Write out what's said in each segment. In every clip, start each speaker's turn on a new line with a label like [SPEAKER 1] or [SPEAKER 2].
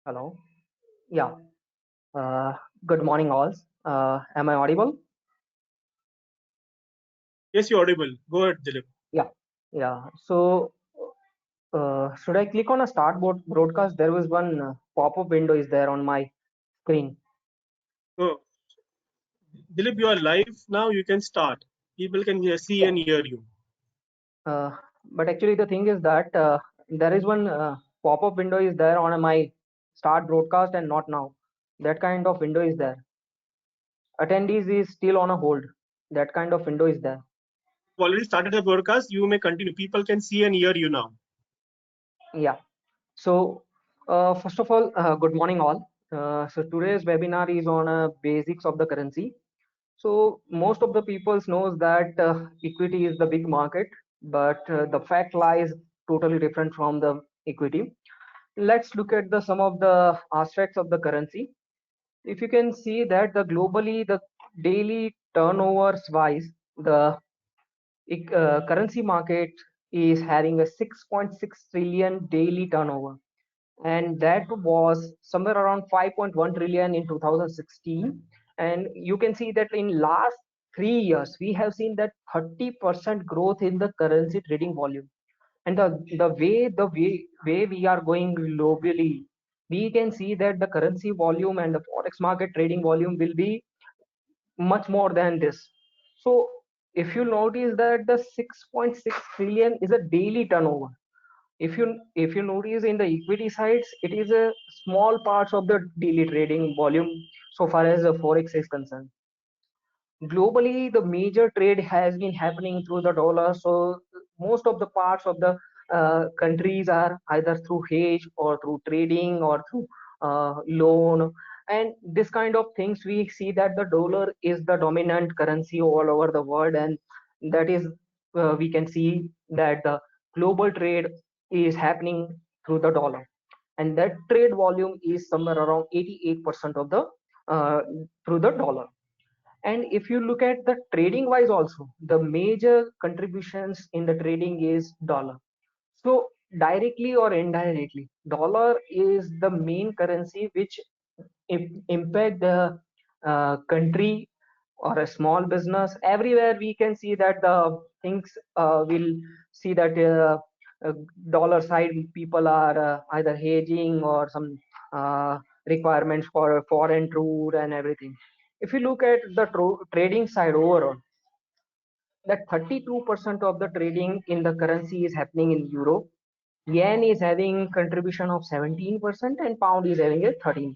[SPEAKER 1] Hello. Yeah. Uh, Good morning, all. Am I audible?
[SPEAKER 2] Yes, you're audible. Go ahead, Dilip.
[SPEAKER 1] Yeah. Yeah. So, should I click on a start broadcast? There was one pop-up window is there on my screen.
[SPEAKER 2] So, Dilip, you are live now. You can start. People can see
[SPEAKER 1] Yeah.
[SPEAKER 2] and hear you.
[SPEAKER 1] But actually, the thing is that there is one pop-up window is there on my start broadcast and not now. That kind of window is there. Attendees is still on a hold. That kind of window is there.
[SPEAKER 2] You've already started the broadcast. You may continue. People can see and hear you now.
[SPEAKER 1] Yeah. So, first of all, good morning, all. So today's webinar is on basics of the currency. So most of the people knows that equity is the big market, but the fact lies totally different from the equity. Let's look at the some of the aspects of the currency. If you can see that the globally the daily turnovers wise, the currency market is having a 6.6 trillion daily turnover, and that was somewhere around 5.1 trillion in 2016. And you can see that in last 3 years we have seen that 30% growth in the currency trading volume. And the way we are going globally, we can see that the currency volume and the forex market trading volume will be much more than this. So if you notice that the 6.6 trillion is a daily turnover. If you notice in the equity sides, it is a small parts of the daily trading volume so far as the forex is concerned. Globally, the major trade has been happening through the dollar. So most of the parts of the countries are either through hedge or through trading or through loan. And this kind of things, we see that the dollar is the dominant currency all over the world. And that is, we can see that the global trade is happening through the dollar. And that trade volume is somewhere around 88% of the through the dollar. And if you look at the trading wise also, the major contributions in the trading is dollar. So directly or indirectly, dollar is the main currency which impact the country or a small business. Everywhere we can see that the things will see that uh, dollar side people are either hedging or some uh, requirements for foreign trade and everything. If you look at the trading side overall, that 32% of the trading in the currency is happening in euro. Yen is having contribution of 17% and pound is having a 13%.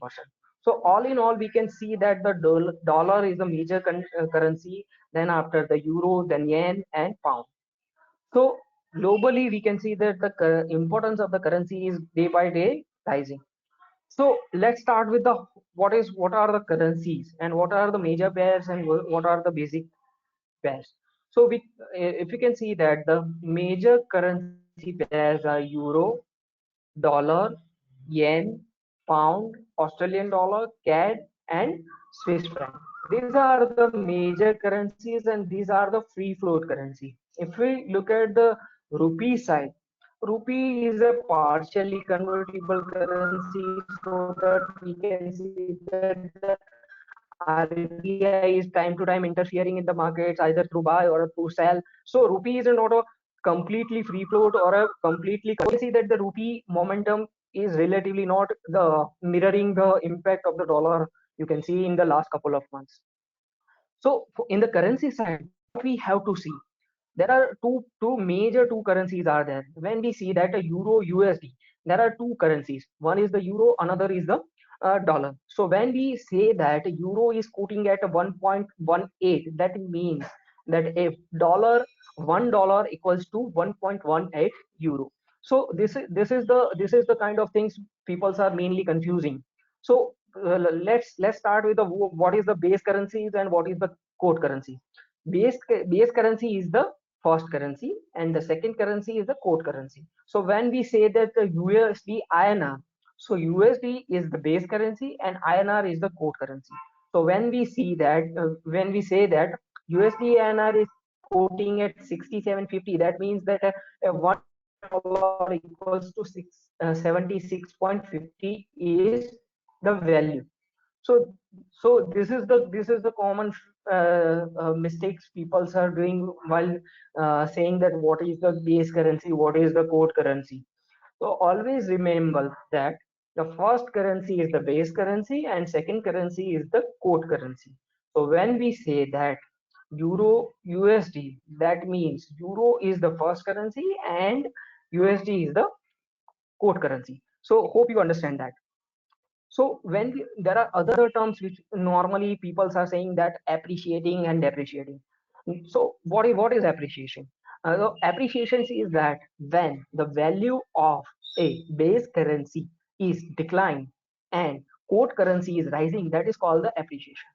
[SPEAKER 1] So all in all, we can see that the dollar is the major currency, then after the euro, then yen and pound. So globally, we can see that the importance of the currency is day by day rising. So let's start with the what are the currencies and what are the major pairs and what are the basic pairs. So if you can see that the major currency pairs are euro, dollar, yen, pound, Australian dollar, CAD, and Swiss franc. These are the major currencies and these are the free float currency. If we look at the rupee side, rupee is a partially convertible currency, so that we can see that the RBI is time to time interfering in the markets either through buy or through sell. So rupee is not a completely free float or a completely convertible. We can see that the rupee momentum is relatively not the mirroring the impact of the dollar you can see in the last couple of months. So in the currency side, what we have to see, there are two major two currencies are there. When we see that a euro USD, there are two currencies. One is the euro, another is the dollar. So when we say that euro is quoting at a 1.18, that means that if $1 equals to 1.18 euro. So this is the kind of things people are mainly confusing. So let's start with the what is the base currencies and what is the code currency. Base currency is the first currency and the second currency is the code currency. So when we say that the USD INR, so USD is the base currency and INR is the code currency. So when we see that when we say that USD INR is quoting at 67.50, that means that 1 $1 equals to 76.50 is the value. So this is the common mistakes people are doing while saying that what is the base currency, what is the code currency. So always remember that the first currency is the base currency and second currency is the code currency. So when we say that Euro USD, that means Euro is the first currency and USD is the code currency. So hope you understand that. So there are other terms which normally people are saying that appreciating and depreciating. So what is appreciation? The appreciation is that when the value of a base currency is declined and quote currency is rising, that is called the appreciation.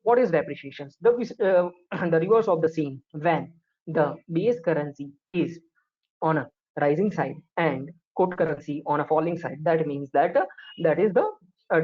[SPEAKER 1] What is depreciation? The reverse of the same. When the base currency is on a rising side and quote currency on a falling side, that means that that is the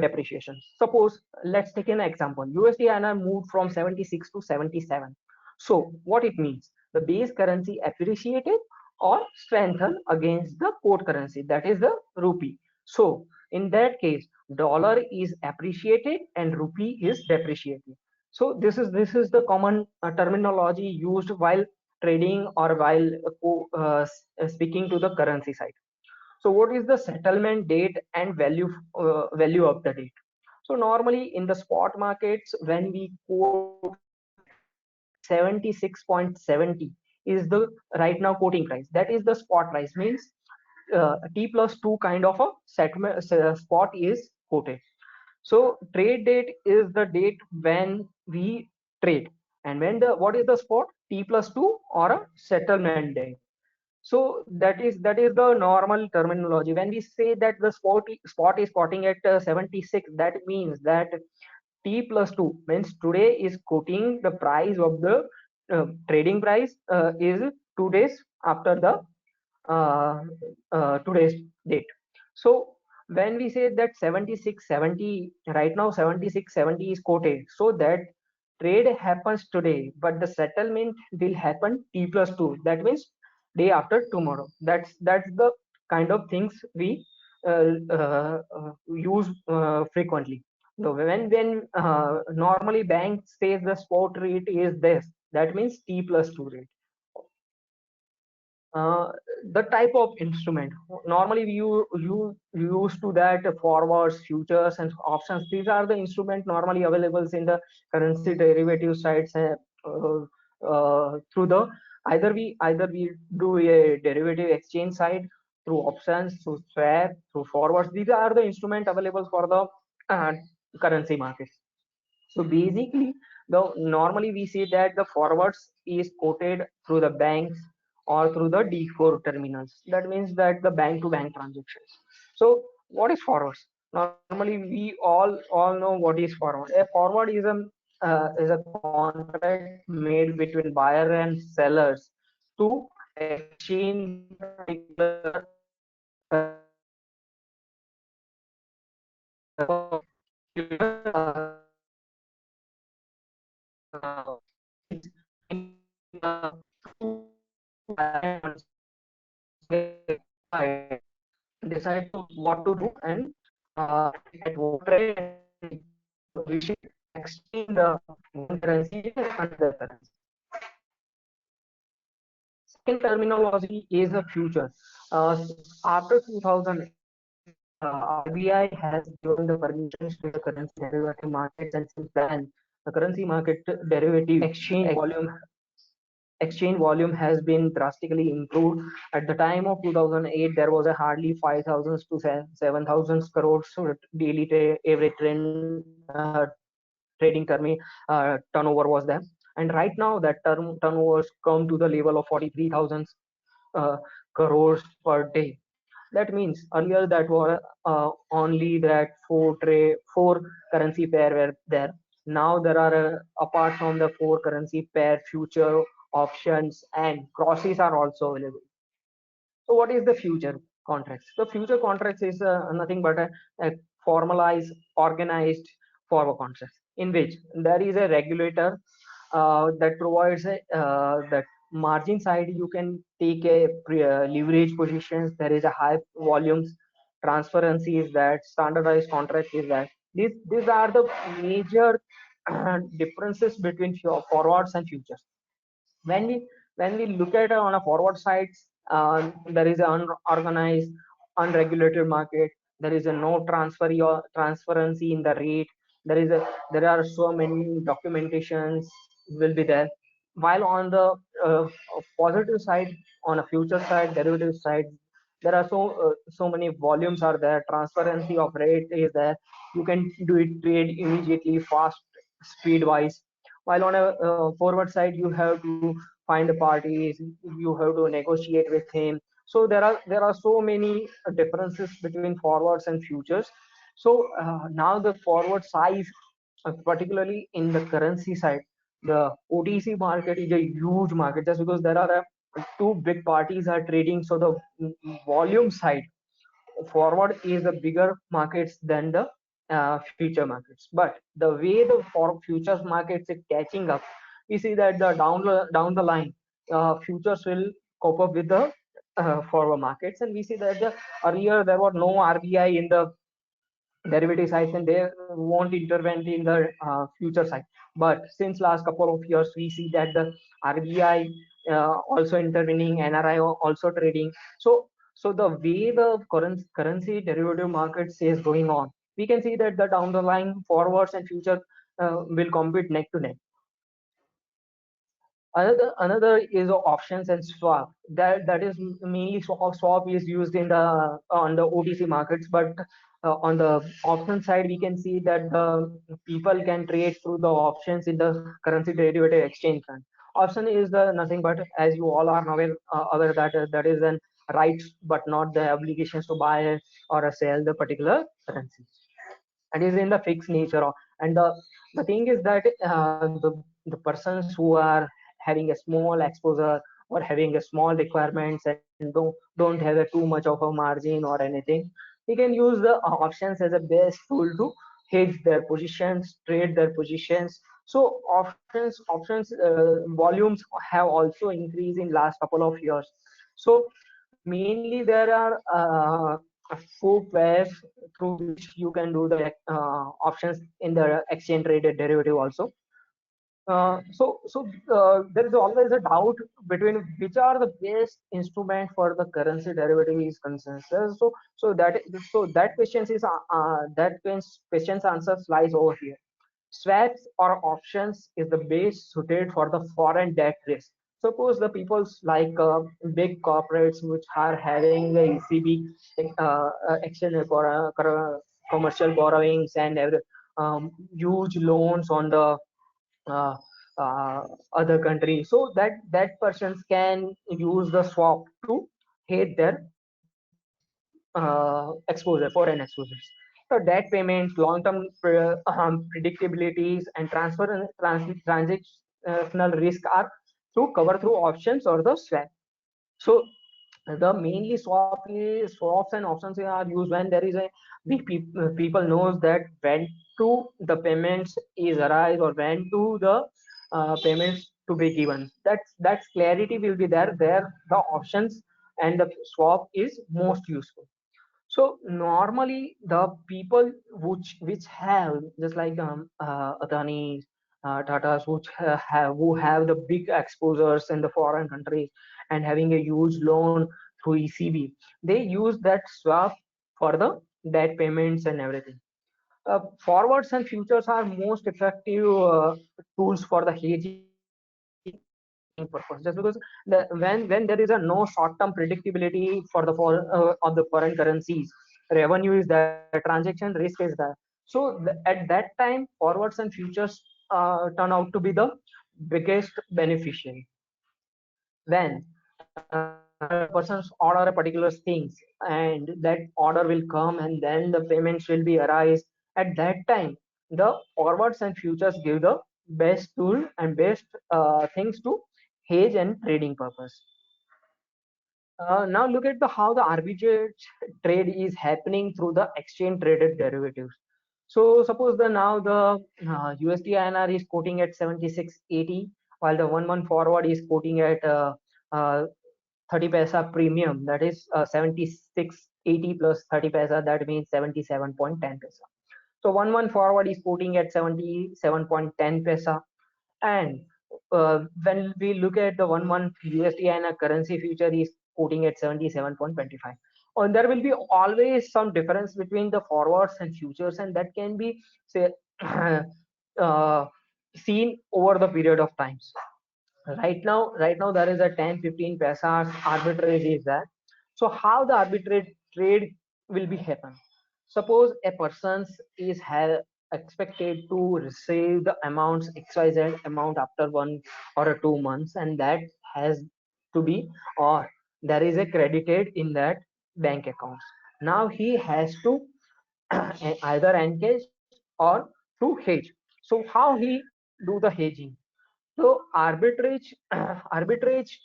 [SPEAKER 1] depreciation. Suppose let's take an example. USD INR moved from 76 to 77. So what it means, the base currency appreciated or strengthened against the quote currency, that is the rupee. So in that case, dollar is appreciated and rupee is depreciated. So this is the common terminology used while trading or while speaking to the currency side. So what is the settlement date and value of the date? So normally in the spot markets, when we quote 76.70 is the right now quoting price. That is the spot price, means T plus 2 kind of a settlement spot is quoted. So trade date is the date when we trade, and when the what is the spot? T plus 2 or a settlement date. So that is the normal terminology. When we say that the spot is quoting at 76, that means that T plus 2 means today is quoting the price of the trading price is 2 days after the uh, today's date. So when we say that 76.70, right now 76.70 is quoted, so that trade happens today, but the settlement will happen T plus 2. That means day after tomorrow. That's the kind of things we use frequently. So when normally bank says the spot rate is this, that means T plus 2 rate. uh, the type of instrument normally you used to that forwards, futures and options. These are the instrument normally available in the currency derivative sites through the either we do a derivative exchange side, through options, through swap, through forwards. These are the instrument available for the uh, currency markets. So basically, the normally we see that the forwards is quoted through the banks or through the D4 terminals. That means that the bank-to-bank transactions. So what is forwards? Normally we all know what is forward. A forward is a contract made between buyer and sellers to exchange the particular decide to what to do and at what rate and we should exchange the one currency with another currency. Second terminology is a future. After 2008, RBI has given the permissions to the currency derivative markets, and since then, the currency market derivative exchange volume has been drastically improved. At the time of 2008, there was a hardly 5,000 to 7,000 crores daily average trading turnover was there. And right now, that turnovers come to the level of 43,000 uh, crores per day. That means earlier that were only that four currency pair were there. Now there are apart from the four currency pair, future options and crosses are also available. So what is the future contracts? The future contracts is nothing but a formalized, organized forward contracts in which there is a regulator that provides that margin side, you can take a leverage positions. There is a high volumes, transparency is that, standardized contract is that. These are the major differences between forwards and futures. when we when we look at on a forward side, there is an unorganized, unregulated market. There is a no transfer or transparency in the rate. There are so many documentations will be there. While on the uh, positive side, on a future side, derivative side, there are so many volumes are there. Transparency of rate is there. You can do it trade immediately, fast, speed wise. While on a forward side, you have to find the parties, you have to negotiate with him. So there are so many differences between forwards and futures. So now the forward size, particularly in the currency side, the OTC market is a huge market, just because there are two big parties are trading. So the volume side, forward is a bigger markets than the future markets. But the way the for futures markets is catching up, we see that the down the line, futures will cope up with the forward markets. And we see that the earlier there was no RBI in the derivative side, and they won't intervene in the future side. But since last couple of years, we see that the RBI also intervening, NRI also trading. So the way the currency derivative markets is going on, we can see that the down the line forwards and future will compete neck to neck. Another is options and swap. That is mainly swap is used in the on the OTC markets. But on the option side, we can see that the people can trade through the options in the currency derivative exchange fund. Option is the nothing but, as you all are aware that that is an rights but not the obligations to buy or sell the particular currency. And is in the fixed nature and the thing is that the persons who are having a small exposure or having a small requirements and don't have a too much of a margin or anything, they can use the options as a best tool to hedge their positions, trade their positions. So options volumes have also increased in last couple of years. So mainly there are four ways through which you can do the options in the exchange traded derivative also. There is always a doubt between which are the best instrument for the currency derivative is concerned. So that questions is questions answers lies over here. Swaps or options is the base suited for the foreign debt risk. Suppose the people's like big corporates which are having the ECB exchange for commercial borrowings and huge loans on the uh, other country, so that persons can use the swap to hedge their exposure, foreign exposures. So debt payments, long-term predictabilities, and transactional risk are to cover through options or the swap. So the mainly swaps and options are used when there is a people knows that when to the payments is arise or when to the payments to be given. That's clarity will be there the options and the swap is most useful. So normally the people which have just like Adani, Tatas, which have who have the big exposures in the foreign countries and having a huge loan through ECB, they use that swap for the debt payments and everything. Forwards and futures are most effective tools for the hedging purpose, just because when there is a no short-term predictability for the of the foreign currencies, revenue is there, transaction risk is there. So at that time, forwards and futures turn out to be the biggest beneficiary. When persons order a particular things and that order will come and then the payments will be arise, at that time the forwards and futures give the best tool and best things to hedge and trading purpose. Now look at the how the arbitrage trade is happening through the exchange traded derivatives. So suppose the now the USD INR is quoting at 76.80, while the 1 month forward is quoting at 30 paisa premium, that is 76.80 plus 30 paisa, that means 77.10 paisa. So 1 month forward is quoting at 77.10 paisa. And when we look at the 1 month USD and a currency future is quoting at 77.25. And there will be always some difference between the forwards and futures, and that can be say uh, seen over the period of times. Right now there is a 10-15 paisa arbitrage is there. So how the arbitrage trade will be happen? Suppose a person is expected to receive the amounts xyz amount after 1 or 2 months, and that has to be, or there is a credited in that bank accounts. Now he has to either engage or through hedge. So how he do the hedging? So arbitrage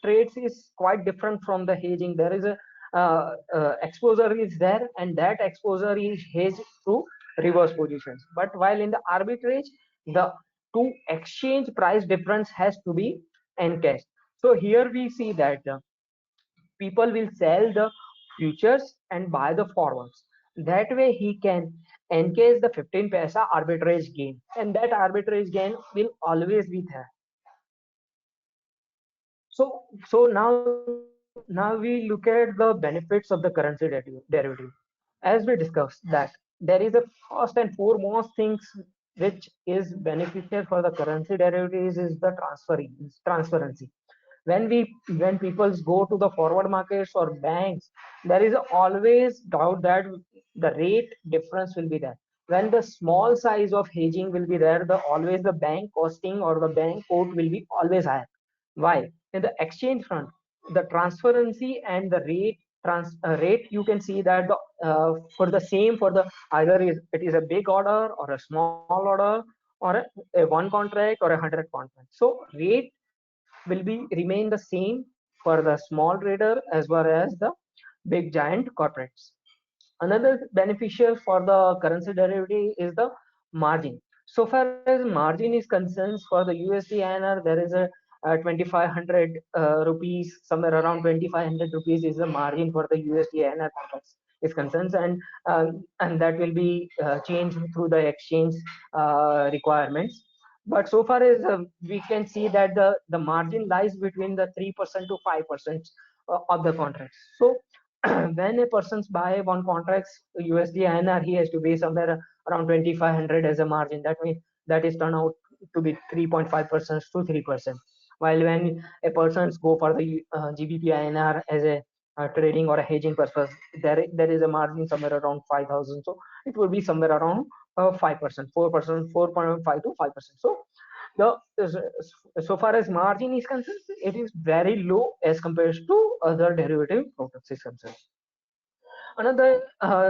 [SPEAKER 1] trades is quite different from the hedging. There is a exposure is there, and that exposure is hedged through reverse positions. But while in the arbitrage, the two exchange price difference has to be encashed. So here we see that people will sell the futures and buy the forwards. That way he can encase the 15 paisa arbitrage gain, and that arbitrage gain will always be there. So now we look at the benefits of the currency derivative. As we discussed that there is a first and foremost things which is beneficial for the currency derivatives is the transparency. When people go to the forward markets or banks, there is always doubt that the rate difference will be there. When the small size of hedging will be there, the always the bank costing or the bank quote will be always higher. Why? In the exchange front, the transparency and the rate, you can see that for the same, for the either it is a big order or a small order or a one contract or 100 contract. So rate will be remain the same for the small trader as well as the big giant corporates. Another beneficial for the currency derivative is the margin. So far as margin is concerned, for the USD INR, there is a 2500 rupees, somewhere around 2500 rupees is the margin for the USD INR contracts is concerned, and that will be changed through the exchange requirements. But so far as we can see that the margin lies between the 3% to 5% of the contracts. So when a person's buy one contracts USD INR, he has to pay somewhere around 2500 as a margin. That means that is turned out to be 3.5% to 3%. While when a person's go for the GBP INR as a trading or a hedging purpose, there is a margin somewhere around 5000. So it will be somewhere around 5%, 4%, 4.5 to 5%. So the so far as margin is concerned, it is very low as compared to other derivative products is concerned. Another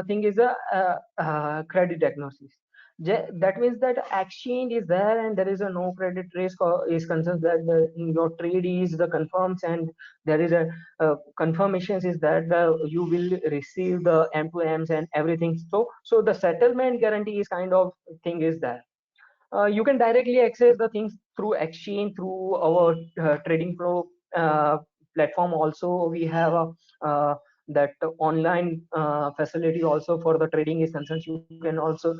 [SPEAKER 1] thing is a credit diagnosis. That means that exchange is there and there is a no credit risk or is concerned that your trade is the confirms, and there is a confirmations is that you will receive the M2Ms and everything. So the settlement guarantee is kind of thing is there. You can directly access the things through exchange through our trading pro platform. Also we have a that online facility also for the trading is concerned. You can also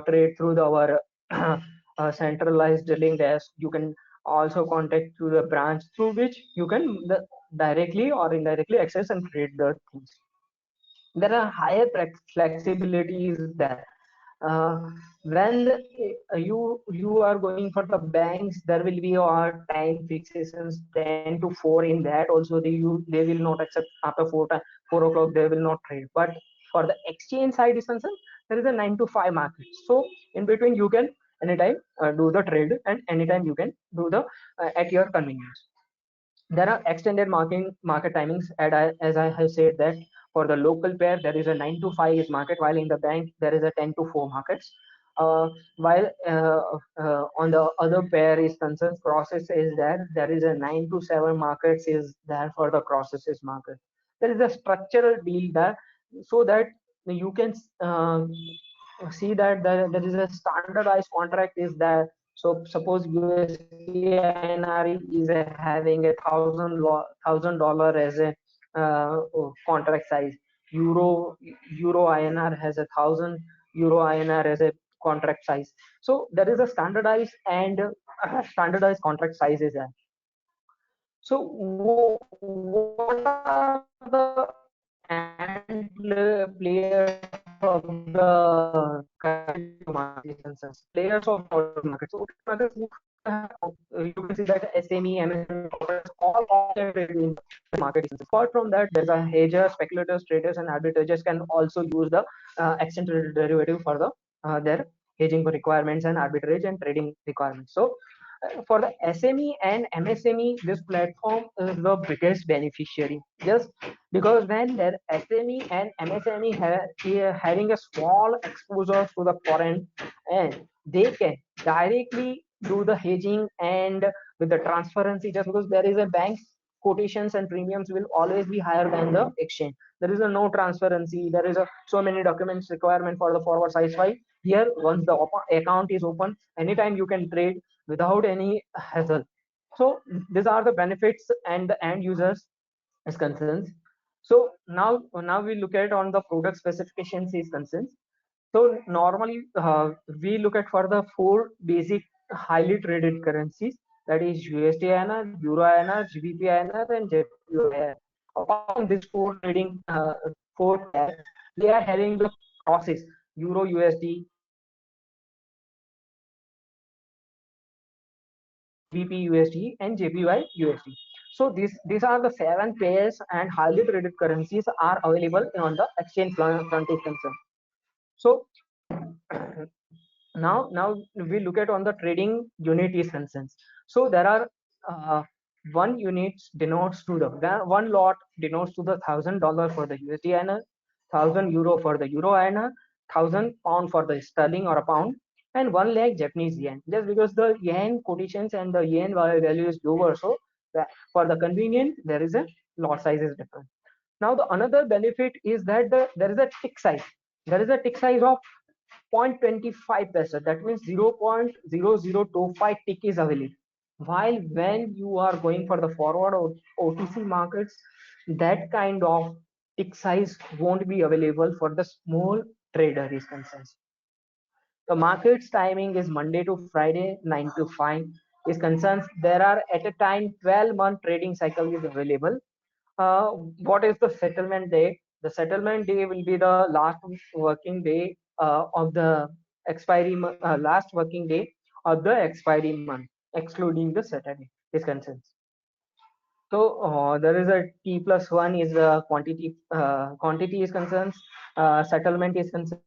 [SPEAKER 1] trade through our centralized link desk. You can also contact to the branch through which you can directly or indirectly access and trade the things. There are higher flexibilities there. When you are going for the banks, there will be our time fixations 10 to 4. In that also they will not accept after 4 o'clock they will not trade. But for the exchange side is concerned, there is a 9 to 5 market. So in between you can anytime do the trade, and anytime you can do the at your convenience. There are extended market timings, as I have said that for the local pair there is a 9 to 5 is market, while in the bank there is a 10 to 4 markets. While on the other pair is concerned, process is there is a 9 to 7 markets is there for the processes market. There is a structural deal there, so that you can see that there is a standardized contract is there So suppose USD INR is having $1,000 as a contract size. Euro INR has 1,000 euro INR as a contract size. So there is a standardized and standardized contract sizes. So what are the and players of the currency market concerns? Players of forex market. So markets, you can see that SME, MSME, corporates, all operate in the market. Apart from that, there's a hedgers, speculators, traders, and arbitrageurs can also use the exchange traded derivative for the their hedging requirements and arbitrage and trading requirements. So for the SME and MSME, this platform is the biggest beneficiary. Just because when their SME and MSME having a small exposure to the foreign, and they can directly do the hedging and with the transparency, just because there is a bank quotations and premiums will always be higher than the exchange. There is a no transparency. There is a so many documents requirement for the forward size file. Here, once the account is open, anytime you can trade without any hassle. So these are the benefits and the end users is concerns. So now we look at on the product specifications is concerns. So normally we look at for the four basic highly traded currencies, that is USD INR, Euro INR, GBP INR, and JPY INR. Apart from these four trading four pairs, they are having the crosses Euro USD, GBP USD, and JPY USD. So these are the seven pairs and highly traded currencies are available on the exchange front is concerned. So now we look at on the trading unit is concerned. So there are uh, one unit denotes to the one lot denotes to the $1,000 for the USD INR, 1,000 euro for the Euro INR, 1,000 pound for the sterling or a pound, and 1 lakh Japanese yen. Just because the yen quotations and the yen value is lower, so for the convenient there is a lot size is different. Now the another benefit is that there is a tick size. There is a tick size of 0.25 paisa. That means 0.0025 tick is available. While when you are going for the forward or OTC markets, that kind of tick size won't be available for the small trader is concerned. The market's timing is Monday to Friday, 9 to 5 is concerned. There are at a time 12-month trading cycle is available. What is the settlement date? The settlement day will be the last working day of the last working day of the expiry month, excluding the Saturday is concerned. So there is a T plus one is a quantity is concerned, settlement is concerned.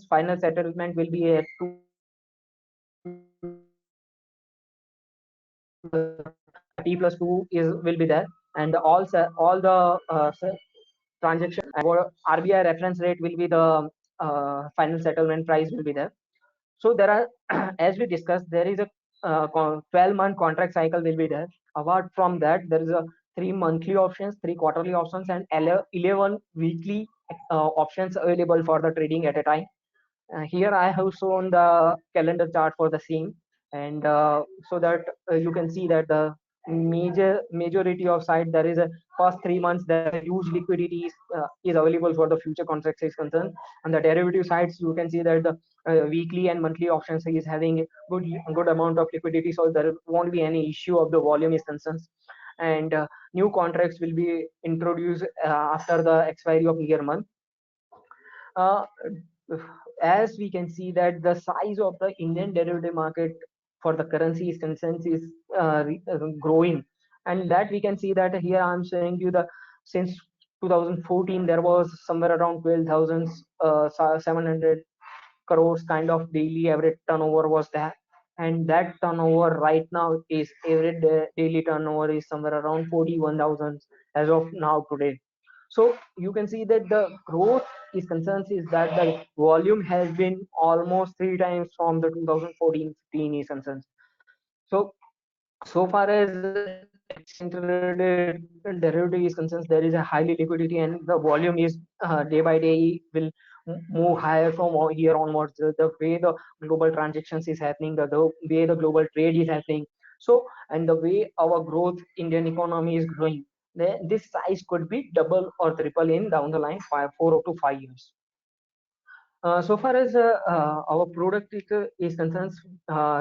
[SPEAKER 1] Final settlement will be a T plus two is will be there, and all the transaction RBI reference rate will be the final settlement price will be there. So there are, as we discussed, there is a 12-month contract cycle will be there. Apart from that, there is a 3 monthly options, 3 quarterly options, and 11 weekly options available for the trading at a time. Here I have shown the calendar chart for the same, and so that you can see that the majority of site there is a first 3 months there is a huge liquidity is available for the future contracts is concerned. On the derivative sides, you can see that the weekly and monthly options is having a good amount of liquidity, so there won't be any issue of the volume is concerned. And new contracts will be introduced after the expiry of year month. uh, as we can see that the size of the Indian derivative market for the currency is concerned is growing, and that we can see that here I'm showing you the since 2014 there was somewhere around 12,700 crores kind of daily average turnover was there, and that turnover right now is average daily turnover is somewhere around 41,000 as of now today. So you can see that the growth is concerned is that the volume has been almost 3 times from the 2014-15 is concerned. So so far as exchange derivative is concerned, there is a highly liquidity and the volume is day by day will move higher from here onwards. The way the global transactions is happening, the way the global trade is happening, so and the way our growth Indian economy is growing, this size could be double or triple in down the line 4 to 5 years. So far as our product is concerned,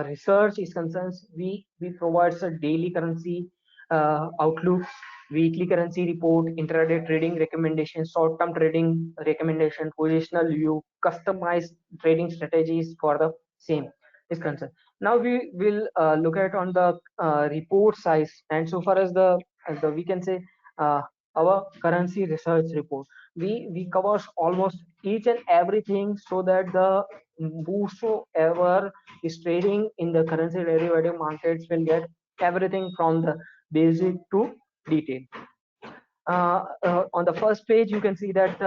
[SPEAKER 1] research is concerned, we provide a daily currency outlook, weekly currency report, intraday trading recommendations, short-term trading recommendation, positional view, customized trading strategies for the same is concerned. Now we will look at on the report size, and so far as the we can say uh, our currency research report, we covers almost each and everything, so that the whosoever is trading in the currency derivative markets will get everything from the basic to detail. On the first page you can see that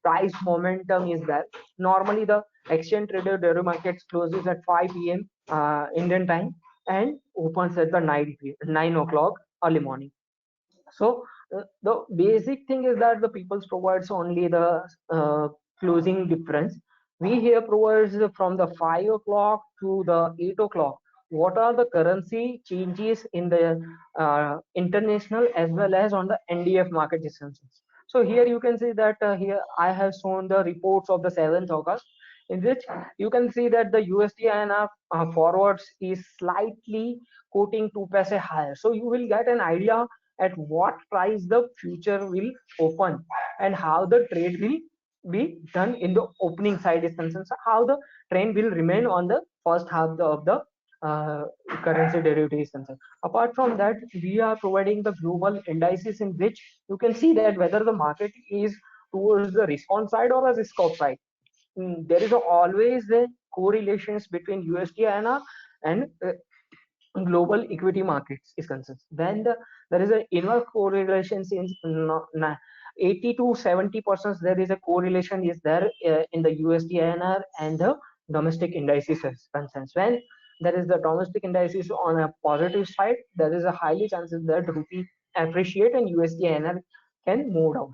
[SPEAKER 1] price momentum is there. Normally the exchange traded derivative markets closes at 5 p.m. Indian time and opens at the 9 o'clock early morning. So the basic thing is that the people provides only the closing difference. We here provides from the 5 o'clock to the 8 o'clock. What are the currency changes in the international as well as on the NDF market distances? So here you can see that here I have shown the reports of the 7th August, in which you can see that the USD INR forwards is slightly quoting 2 paise higher. So you will get an idea at what price the future will open and how the trade will be done in the opening side is concerned. So how the trend will remain on the first half of the uh, currency derivative is concerned. Apart from that, we are providing the global indices in which you can see that whether the market is towards the risk on side or a risk off side. There is always a correlations between USD INR and global equity markets is concerned. Then there is an inverse correlation since 80 to 70% there is a correlation is there in the USD INR and the domestic indices is concerned. When there is the domestic indices on a positive side, there is a highly chances that rupee appreciate and USD INR can move down.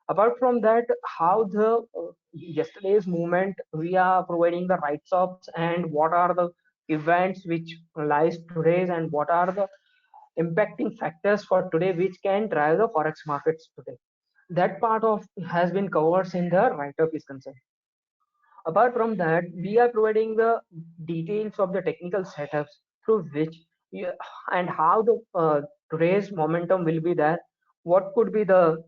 [SPEAKER 1] Apart from that, how the yesterday's movement we are providing the rights ups and what are the events which lies today's and what are the impacting factors for today which can drive the forex markets today. That part of has been covered in the write-up is concerned. Apart from that, we are providing the details of the technical setups through which and how the today's momentum will be there. What could be the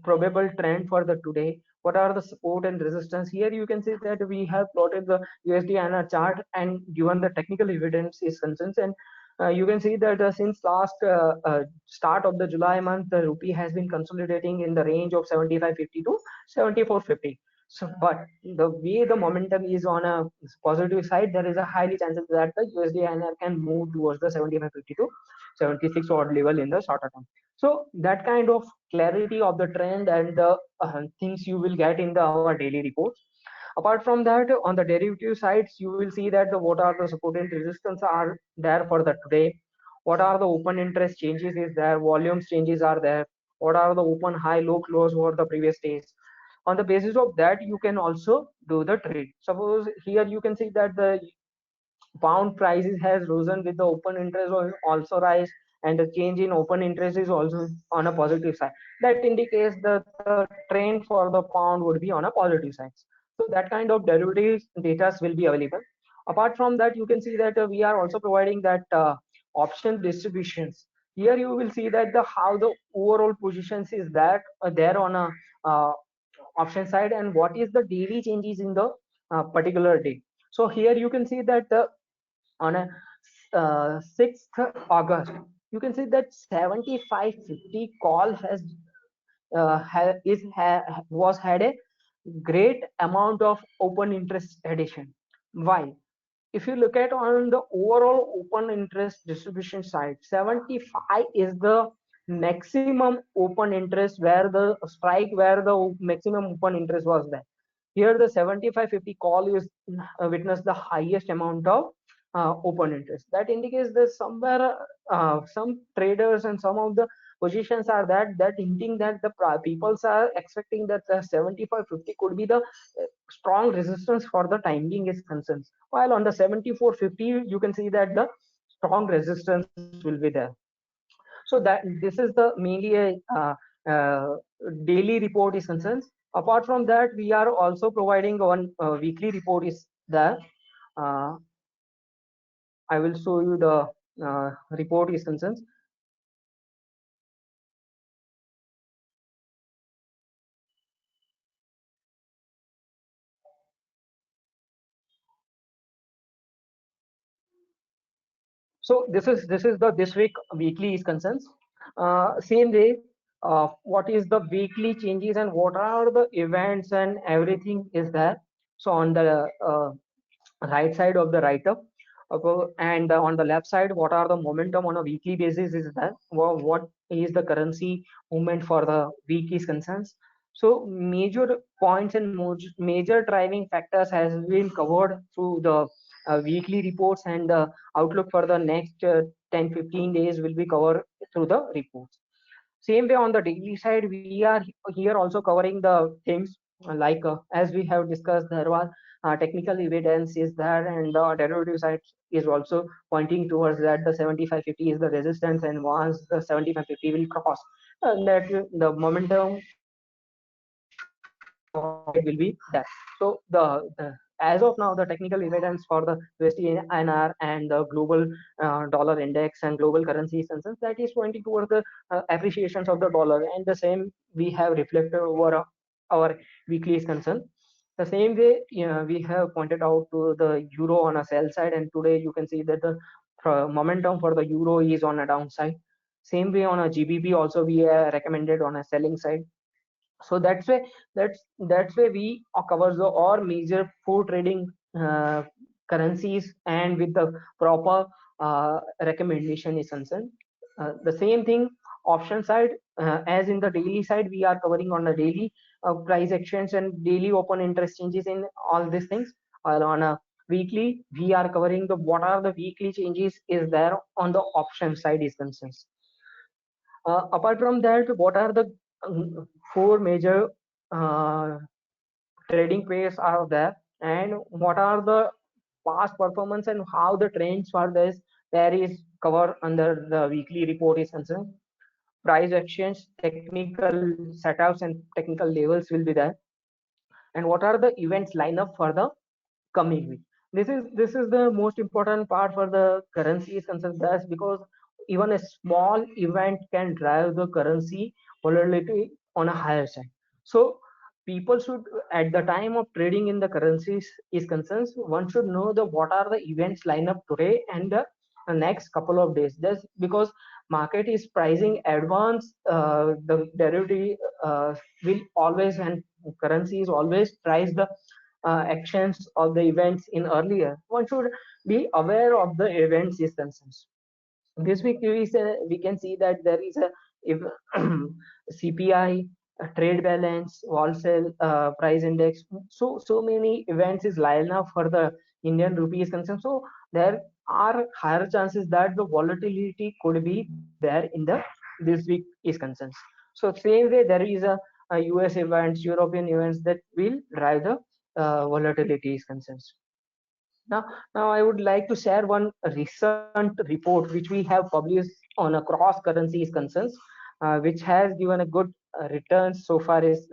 [SPEAKER 1] probable trend for the today? What are the support and resistance? Here you can see that we have plotted the USD and a chart and given the technical evidence is concerned. And you can see that since last start of the July month, the rupee has been consolidating in the range of 75.50 to 74.50. So, but the way the momentum is on a positive side, there is a highly chances that the USD INR can move towards the 75.50 to 76 odd level in the shorter term. So that kind of clarity of the trend and the things you will get in our daily reports. Apart from that, on the derivative sides, you will see that what are the support and resistance are there for the today. What are the open interest changes is there, volumes changes are there. What are the open high low close for the previous days? On the basis of that, you can also do the trade. Suppose here you can see that the pound prices has risen with the open interest also rise, and the change in open interest is also on a positive side. That indicates that the trend for the pound would be on a positive side. So that kind of derivatives data will be available. Apart from that, you can see that we are also providing that option distributions. Here you will see that the how the overall positions is that there on a uh, option side and what is the daily changes in the particular day. So here you can see that on a 6th August, you can see that 7550 call has was had a great amount of open interest addition. Why? If you look at on the overall open interest distribution side, 75 is the maximum open interest where the strike where the maximum open interest was there. Here the 7550 call is witness the highest amount of open interest. That indicates that somewhere some traders and some of the positions are that hinting that the peoples are expecting that the 7550 could be the strong resistance for the time being is concerned, while on the 7450 you can see that the strong resistance will be there. So that this is the mainly a uh, daily report is concerned. Apart from that, we are also providing one weekly report is there. uh, I will show you the report is concerned. So this is the this week weekly is concerned. Same way, what is the weekly changes and what are the events and everything is there. So on the right side of the write-up, and on the left side, what are the momentum on a weekly basis is that what is the currency movement for the week is concerned. So major points and major driving factors has been covered through the weekly reports, and the outlook for the next 10-15 days will be covered through the reports. Same way on the daily side, we are here also covering the things like as we have discussed, there was technical evidence is there, and the derivative side is also pointing towards that the 7550 is the resistance, and once the 7550 will cross, that the momentum for the market will be there. So the as of now, the technical evidence for the USD INR and the global dollar index and global currency concerns, that is pointing towards the appreciations of the dollar, and the same we have reflected over our weekly is concerned. The same way, we have pointed out to the euro on a sell side, and today you can see that the momentum for the euro is on a downside. Same way on a GBP also we recommended on a selling side. So that's why we covers the all major four trading currencies, and with the proper recommendation is concerned. The same thing option side, as in the daily side we are covering on the daily price exchange and daily open interest changes in all these things, while on a weekly we are covering the what are the weekly changes is there on the option side is concerned. Apart from that, what are the four major uh, trading pairs are there, and what are the past performance and how the trends for this there is covered under the weekly report is concerned. Price exchange, technical setups and technical levels will be there, and what are the events lineup for the coming week. This is the most important part for the currency is concerned. That's because even a small event can drive the currency volatility on a higher side. So people should, at the time of trading in the currencies is concerned, one should know the what are the events line up today and the next couple of days. Just because market is pricing advance, the derivative will always, and currency is always price the actions of the events in earlier. One should be aware of the events is concerned. This week we can see that there is a if CPI, trade balance, wholesale price index. So many events is lined up for the Indian rupee is concerned. So there are higher chances that the volatility could be there in the this week is concerned. So same way there is a US events, European events that will drive the volatility is concerned. Now, now I would like to share one recent report which we have published on a cross currency is concerns, which has given a good returns so far is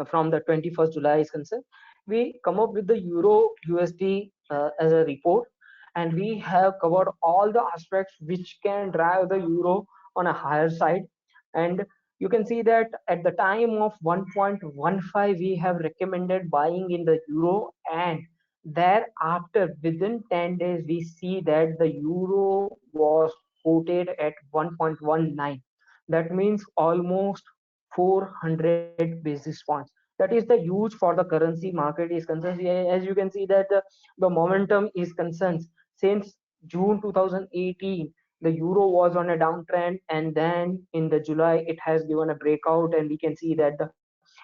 [SPEAKER 1] from the 21st July is concerned. We come up with the Euro USD as a report, and we have covered all the aspects which can drive the euro on a higher side. And you can see that at the time of 1.15 we have recommended buying in the euro, and thereafter, within 10 days, we see that the euro was quoted at 1.19. That means almost 400 basis points. That is the huge for the currency market is concerned. Yeah, as you can see that the momentum is concerned since June 2018. The euro was on a downtrend, and then in the July it has given a breakout, and we can see that the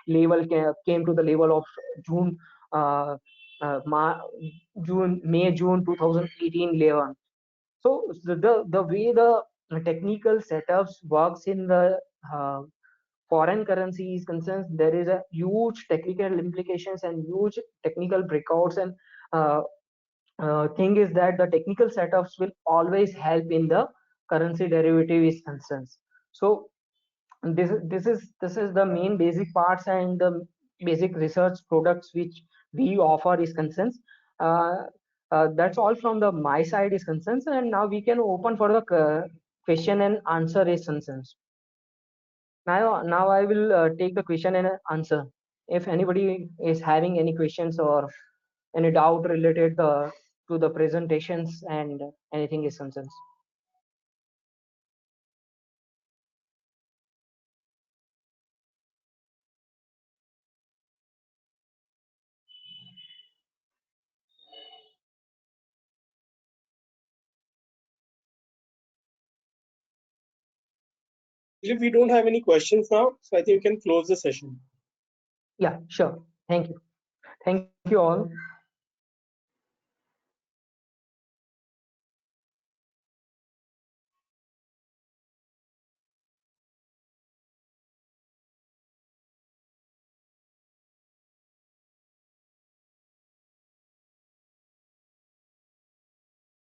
[SPEAKER 1] level came to the level of June. Uh, June, May, June 2018 level. So the way the technical setups works in the foreign currency is concerned, there is a huge technical implications and huge technical breakouts, and thing is that the technical setups will always help in the currency derivative is concerned. So this is the main basic parts and the basic research products which we offer is concerned. uh, that's all from the my side is concerned, and now we can open for the question and answer is concerned. Now I will take the question and answer. If anybody is having any questions or any doubt related to the presentations and anything is concerned.
[SPEAKER 2] If we don't have any questions now, so I think we can close the session.
[SPEAKER 1] Yeah, sure. Thank you all.